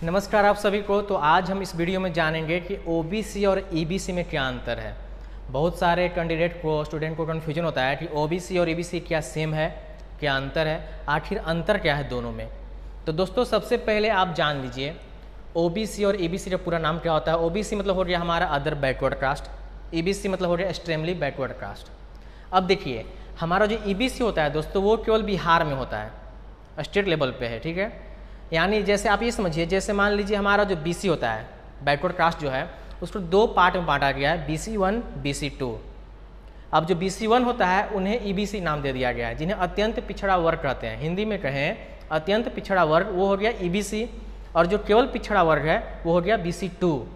नमस्कार आप सभी को। तो आज हम इस वीडियो में जानेंगे कि ओबीसी और ईबीसी में क्या अंतर है। बहुत सारे कैंडिडेट को स्टूडेंट को कन्फ्यूजन होता है कि ओबीसी और ईबीसी क्या सेम है, क्या अंतर है, आखिर अंतर क्या है दोनों में। तो दोस्तों सबसे पहले आप जान लीजिए ओबीसी और ईबीसी का पूरा नाम क्या होता है। ओबीसी मतलब हो गया हमारा अदर बैकवर्ड कास्ट, ईबीसी मतलब हो गया एक्सट्रीमली बैकवर्ड कास्ट। अब देखिए हमारा जो ईबीसी होता है दोस्तों वो केवल बिहार में होता है, स्टेट लेवल पे है, ठीक है। यानी जैसे आप ये समझिए, जैसे मान लीजिए हमारा जो बीसी होता है बैकवर्ड कास्ट जो है उसको दो पार्ट में बांटा गया है, BC1 BC2। अब जो BC1 होता है उन्हें ईबीसी नाम दे दिया गया है, जिन्हें अत्यंत पिछड़ा वर्ग कहते हैं। हिंदी में कहें अत्यंत पिछड़ा वर्ग वो हो गया ईबीसी, और जो केवल पिछड़ा वर्ग है वो हो गया BC2।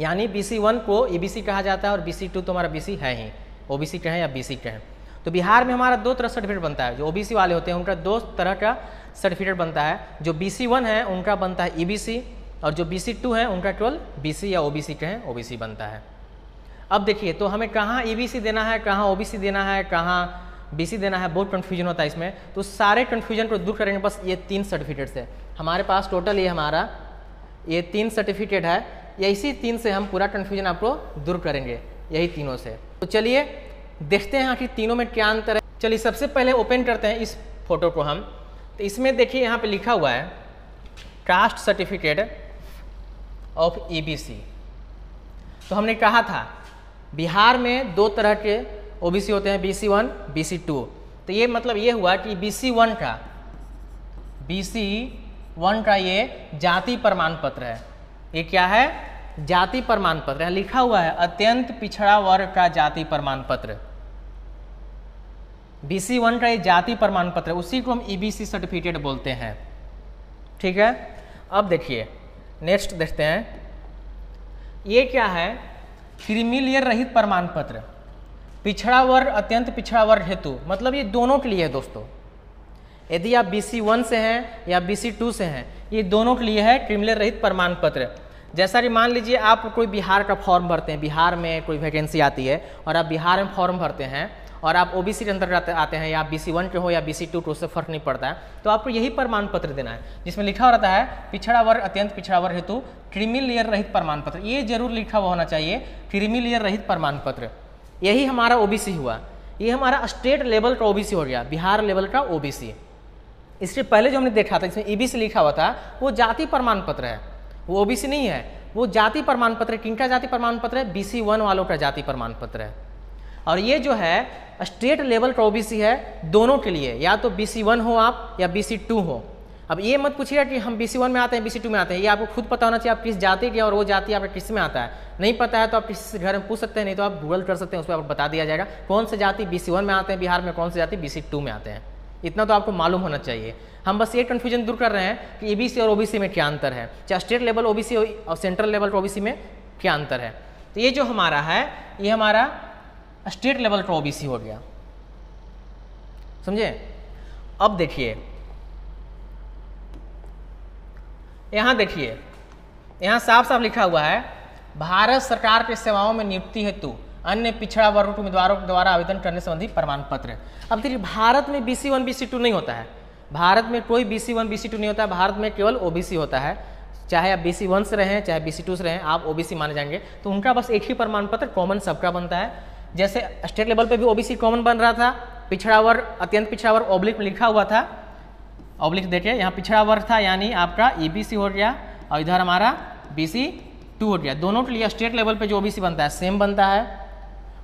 यानी BC1 को ईबीसी कहा जाता है और BC2 तो हमारा BC है ही, ओबीसी कहें या BC कहें। तो बिहार में हमारा दो तरह सर्टिफिकेट बनता है। जो ओबीसी वाले होते हैं उनका दो तरह का सर्टिफिकेट बनता है। जो BC1 है उनका बनता है ईबीसी, और जो BC2 है उनका केवल BC या ओबीसी कहें ओबीसी बनता है। अब देखिए तो हमें कहाँ ईबीसी देना है, कहाँ ओबीसी देना है, कहाँ BC देना है, बहुत कन्फ्यूजन होता है इसमें। तो सारे कन्फ्यूजन को दूर करेंगे बस ये तीन सर्टिफिकेट से। हमारे पास टोटल ये तीन सर्टिफिकेट है, या इसी तीन से हम पूरा कन्फ्यूजन आपको दूर करेंगे, यही तीनों से। तो चलिए देखते हैं कि तीनों में क्या अंतर है। चलिए सबसे पहले ओपन करते हैं इस फोटो को हम। तो इसमें देखिए यहाँ पे लिखा हुआ है कास्ट सर्टिफिकेट ऑफ ईबीसी। तो हमने कहा था बिहार में दो तरह के ओबीसी होते हैं, BC1 BC2। तो ये मतलब ये हुआ कि BC1 का ये जाति प्रमाण पत्र है। ये क्या है? जाति प्रमाण पत्र है। लिखा हुआ है अत्यंत पिछड़ा वर्ग का जाति प्रमाण पत्र। BC1 का ये जाति प्रमाण पत्र है, उसी को हम ईबीसी सर्टिफिकेट बोलते हैं, ठीक है। अब देखिए नेक्स्ट देखते हैं, ये क्या है? क्रीमी लेयर रहित प्रमाण पत्र, पिछड़ा वर्ग अत्यंत पिछड़ा वर्ग हेतु, मतलब ये दोनों के लिए है दोस्तों। यदि आप BC1 से हैं या BC2 से हैं, ये दोनों के लिए है क्रीमी लेयर रहित प्रमाण पत्र। जैसा कि मान लीजिए आप कोई बिहार का फॉर्म भरते हैं, बिहार में कोई वैकेंसी आती है और आप बिहार में फॉर्म भरते हैं और आप ओबीसी के अंतर्गत आते हैं, या BC1 के हो या BC2 को, उससे फर्क नहीं पड़ता है। तो आपको यही प्रमाण पत्र देना है जिसमें लिखा रहता है पिछड़ा वर्ग अत्यंत पिछड़ा वर्ग हेतु क्रीमी लेयर रहित प्रमाण पत्र। ये जरूर लिखा हुआ होना चाहिए, क्रीमी लेयर रहित प्रमाण पत्र। यही हमारा ओबीसी हुआ। ये हमारा स्टेट लेवल का ओबीसी हो गया, बिहार लेवल का ओबीसी। इससे पहले जो हमने देखा था इसमें ईबीसी लिखा हुआ था, वो जाति प्रमाण पत्र है, वो ओबीसी नहीं है, वो जाति प्रमाण पत्र। किनका जाति प्रमाण पत्र है? BC1 वालों का जाति प्रमाण पत्र है। और ये जो है स्टेट लेवल का ओबीसी है दोनों के लिए, या तो BC1 हो आप या BC2 हो। अब ये मत पूछिएगा कि हम BC1 में आते हैं BC2 में आते हैं, ये आपको खुद पता होना चाहिए आप किस जाति के, और वो जाति आपका किस में आता है। नहीं पता है तो आप किसी से घर में पूछ सकते हैं, नहीं तो आप गूगल कर सकते हैं, उस पर आपको बता दिया जाएगा कौन से जाति BC1 में आते हैं बिहार में, कौन से जाति BC2 में आते हैं। इतना तो आपको मालूम होना चाहिए। हम बस ये कन्फ्यूजन दूर कर रहे हैं कि ईबीसी और ओबीसी में क्या अंतर है, चाहे स्टेट लेवल ओबीसी और सेंट्रल लेवल का ओबीसी में क्या अंतर है। तो ये जो हमारा है ये हमारा स्टेट लेवल का ओबीसी हो गया, समझे। अब देखिए यहां देखिए, यहां साफ साफ लिखा हुआ है भारत सरकार की सेवाओं में नियुक्ति हेतु अन्य पिछड़ा वर्ग के उम्मीदवारों के द्वारा आवेदन करने संबंधी प्रमाण पत्र। अब देखिए भारत में BC1 BC2 नहीं होता है, भारत में कोई BC1 BC2 नहीं होता है, भारत में केवल ओबीसी होता है। चाहे आप BC1 से रहें चाहे BC2 से रहें, आप ओबीसी माने जाएंगे। तो उनका बस एक ही प्रमाण पत्र कॉमन सबका बनता है। जैसे स्टेट लेवल पे भी ओबीसी कॉमन बन रहा था, पिछड़ा वर्ग अत्यंत पिछड़ा वर्ग ऑब्लिक में लिखा हुआ था, ऑब्लिक देखिए यहाँ पिछड़ा वर्ग था, यानी आपका ईबीसी हो गया और इधर हमारा BC2 हो गया। दोनों के लिए स्टेट लेवल पे जो ओबीसी बनता है सेम बनता है,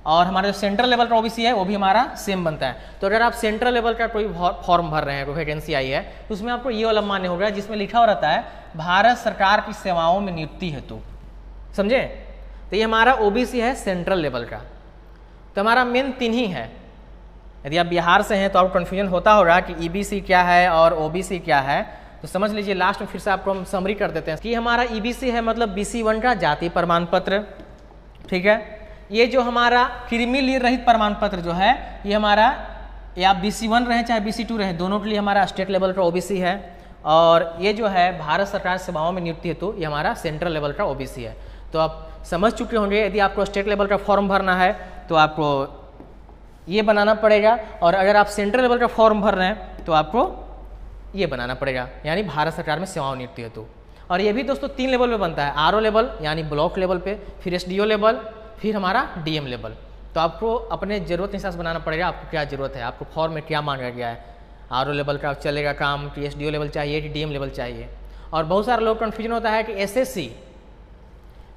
और हमारा जो सेंट्रल लेवल का ओबीसी है वो भी हमारा सेम बनता है। तो अगर आप सेंट्रल लेवल का कोई फॉर्म भर रहे हैं, कोई वैकेंसी आई है, तो उसमें आपको ये वाला मान्य होगा जिसमें लिखा हो रहता है भारत सरकार की सेवाओं में नियुक्ति हेतु, समझे। तो ये हमारा ओबीसी है सेंट्रल लेवल का। तो हमारा मेन तीन ही है। यदि आप बिहार से हैं तो आपको कन्फ्यूजन होता होगा कि ईबीसी क्या है और ओबीसी क्या है। तो समझ लीजिए लास्ट में फिर से आपको हम समरी कर देते हैं कि हमारा ईबीसी है मतलब BC1 का जाति प्रमाण पत्र, ठीक है। ये जो हमारा क्रीमी लेयर रहित प्रमाण पत्र जो है ये हमारा, या BC1 रहे चाहे BC2 रहे, दोनों के लिए हमारा स्टेट लेवल का ओबीसी है। और ये जो है भारत सरकार सेवाओं में नियुक्ति हेतु ये हमारा सेंट्रल लेवल का ओबीसी है। तो आप समझ चुके होंगे यदि आपको स्टेट लेवल का फॉर्म भरना है तो आपको ये बनाना पड़ेगा, और अगर आप सेंट्रल लेवल का फॉर्म भर रहे हैं तो आपको ये बनाना पड़ेगा, यानी भारत सरकार में सेवाओं नियुक्ति हेतु। और ये भी दोस्तों 3 लेवल पे बनता है, आरओ लेवल यानी ब्लॉक लेवल पे, फिर एसडीओ लेवल, फिर हमारा डीएम लेवल। तो आपको अपने ज़रूरत के हिसाब से बनाना पड़ेगा, आपको क्या ज़रूरत है, आपको फॉर्म में क्या मांगा गया है, आरओ लेवल का चलेगा काम कि एसडीओ लेवल चाहिए कि डीएम लेवल चाहिए। और बहुत सारे लोग कन्फ्यूजन होता है कि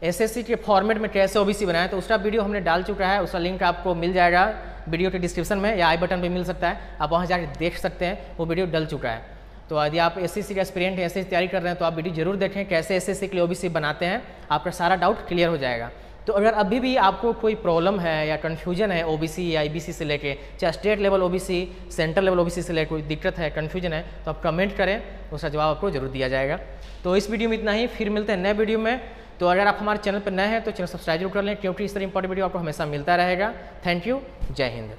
एसएससी के फॉर्मेट में कैसे ओबीसी बनाए, तो उसका वीडियो हमने डाल चुका है, उसका लिंक आपको मिल जाएगा वीडियो के डिस्क्रिप्शन में या आई बटन पे मिल सकता है, आप वहाँ जाकर देख सकते हैं, वो वीडियो डल चुका है। तो यदि आप एसएससी का एस्पिरेंट हैं, एसएससी तैयारी कर रहे हैं, तो आप वीडियो जरूर देखें कैसे एसएससी के लिए ओबीसी बनाते हैं, आपका सारा डाउट क्लियर हो जाएगा। तो अगर अभी भी आपको कोई प्रॉब्लम है या कन्फ्यूजन है ओबीसी या ईबीसी से लेके, चाहे state level OBC, central level OBC से लेकर कोई दिक्कत है, कन्फ्यूजन है, तो आप कमेंट करें, उसका जवाब आपको जरूर दिया जाएगा। तो इस वीडियो में इतना ही, फिर मिलते हैं नए वीडियो में। तो अगर आप हमारे चैनल पर नए हैं तो चैनल सब्सक्राइब जरूर कर लें, क्योंकि इस तरह इंपॉर्टेंट वीडियो आपको हमेशा मिलता रहेगा। थैंक यू, जय हिंद।